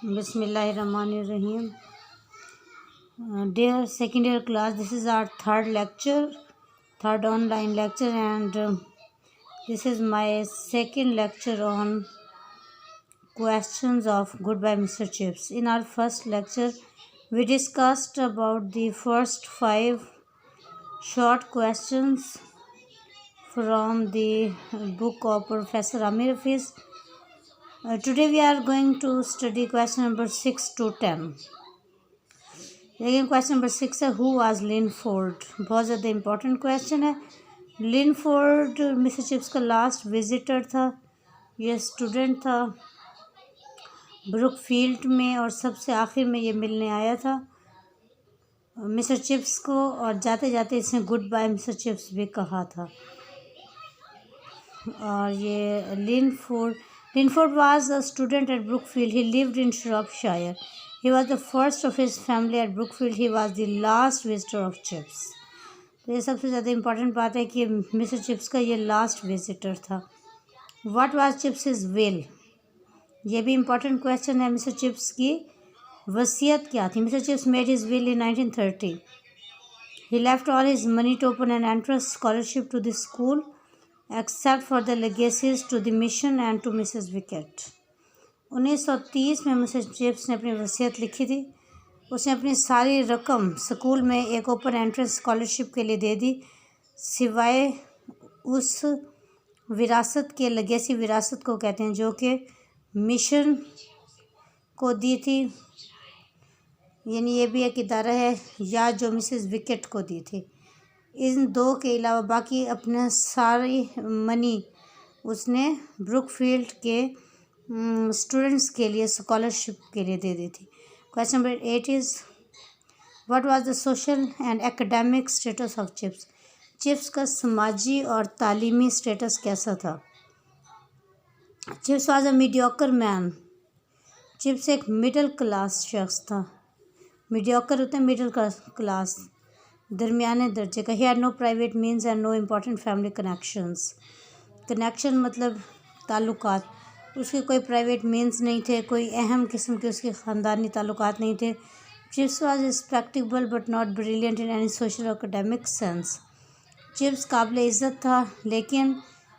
Bismillahirrahmanirrahim. Dear second year class, this is our third online lecture, and this is my second lecture on questions of Goodbye Mr. Chips. In our first lecture, we discussed about the first 5 short questions from the book of Professor Amir Hafiz. Today we are going to study question number 6 to 10. लेकिन question number 6 है, who was लिनफोर्ड. बहुत ज़्यादा important question है. लिनफोर्ड mister chips का last visitor था. ये student था Brookfield में, और सबसे आखिर में ये मिलने आया था मिस्टर चिप्स को, और जाते जाते इसने गुड बाय मिस्टर चिप्स भी कहा था. और ये Linford was a student at Brookfield. He lived in Shropshire. He was the first of his family at Brookfield. He was the last visitor of Chips. तो ये सबसे ज़्यादा इम्पॉर्टेंट बात है कि मिस्टर चिप्स का ये लास्ट विजिटर था. What was Chips' will? ये भी इम्पॉर्टेंट क्वेश्चन है. मिस्टर चिप्स की वसीयत क्या थी? Mister chips made his will in 1930. He left all his money to open an entrance scholarship to the school, except for the legacies to the mission and to Mrs. Wickett. 1930 में mister Chips ने अपनी वसीयत लिखी थी. उसने अपनी सारी रकम स्कूल में एक ओपन एंट्रेंस स्कॉलरशिप के लिए दे दी, सिवाय उस विरासत के, लेगेसी विरासत को कहते हैं, जो कि मिशन को दी थी. यानी ये भी एक इदारा है, या जो मिसेस विकेट को दी थी. इन दो के अलावा बाकी अपना सारी मनी उसने ब्रुकफील्ड के स्टूडेंट्स के लिए, स्कॉलरशिप के लिए दे दी थी. Question number 8 is, what was the social and academic status of chips. Chips का समाजी और तालीमी स्टेटस कैसा था? Chips was a mediocre man. Chips एक मिडिल क्लास शख्स था. मीडियोकर होते हैं मिडिल क्लास, दरमियाने दर्जे का. He had no private means and no important family connections. Connection मतलब ताल्लुकात. उसके कोई प्राइवेट मीन्स नहीं थे, कोई अहम किस्म के उसके ख़ानदानी ताल्लुकात नहीं थे. Chips was respectable but not brilliant in any social academic sense. Chips काबिल इज़्ज़त था, लेकिन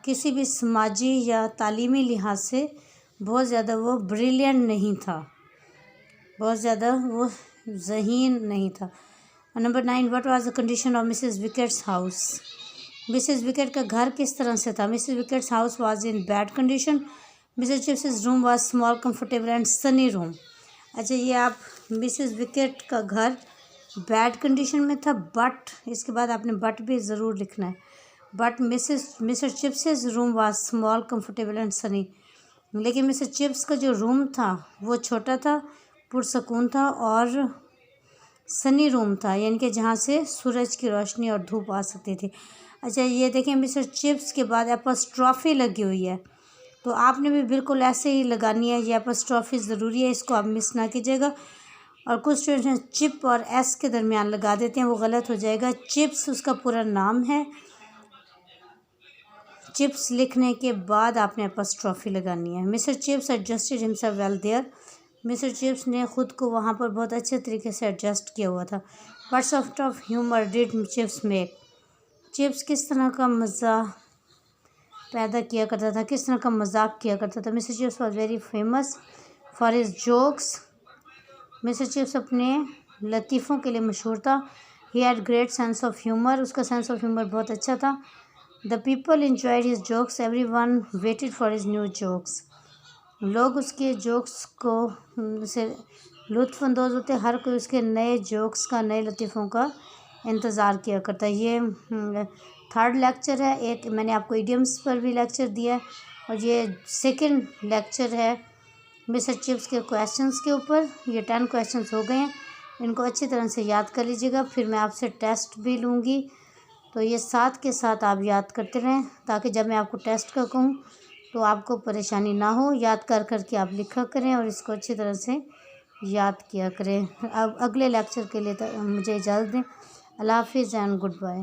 किसी भी समाजी या तालीमी लिहाज से बहुत ज़्यादा वो ब्रिलियंट नहीं था, बहुत ज़्यादा वो ज़हीन नहीं था. Number 9, what was the condition of Mrs wickets house. Mrs wicket का घर किस तरह से था? Mrs wickets house was in bad condition. Mister chips room was small, comfortable and Sunny room. अच्छा, ये आप मिसेस विकेट का घर बैड कंडीशन में था, बट इसके बाद आपने बट भी ज़रूर लिखना है. But mister chips room was small, comfortable and Sunny. लेकिन मिस्टर चिप्स का जो रूम था वो छोटा था, पुरसकून था और सनी रूम था, यानी कि जहाँ से सूरज की रोशनी और धूप आ सकती थी. अच्छा, ये देखें, मिस्टर चिप्स के बाद एपोस्ट्रॉफी लगी हुई है, तो आपने भी बिल्कुल ऐसे ही लगानी है. ये एपोस्ट्रॉफी ज़रूरी है, इसको आप मिस ना कीजिएगा. और कुछ स्टूडेंट्स चिप और एस के दरमियान लगा देते हैं, वो गलत हो जाएगा. चिप्स उसका पूरा नाम है. चिप्स लिखने के बाद आपने एपोस्ट्रॉफी लगानी है. Mister Chips adjusted himself well there. Mister Chips ने ख़ुद को वहाँ पर बहुत अच्छे तरीके से एडजस्ट किया हुआ था. What sort of humour did chips make. Chips किस तरह का मज़ा पैदा किया करता था, किस तरह का मजाक किया करता था. Mister chips was very famous for his jokes. Mister chips अपने लतीफ़ों के लिए मशहूर था. He had great sense of humour. उसका सेंस ऑफ ह्यूमर बहुत अच्छा था. The people enjoyed his jokes. Every one waited for his new jokes. लोग उसके जोक्स को से लुत्फ़अंदोज़ होते. हर कोई उसके नए जोक्स का, नए लतीफ़ों का इंतज़ार किया करता. ये थर्ड लेक्चर है. एक मैंने आपको इडियम्स पर भी लेक्चर दिया है, और ये सेकंड लेक्चर है मिस्टर चिप्स के क्वेश्चंस के ऊपर. ये 10 क्वेश्चंस हो गए हैं. इनको अच्छी तरह से याद कर लीजिएगा. फिर मैं आपसे टेस्ट भी लूँगी, तो ये साथ के साथ आप याद करते रहें, ताकि जब मैं आपको टेस्ट का कहूँ तो आपको परेशानी ना हो. याद कर कर के आप लिखा करें और इसको अच्छी तरह से याद किया करें. अब अगले लेक्चर के लिए मुझे इजाज़त दें. अल्लाह हाफिज़ एंड गुड बाय.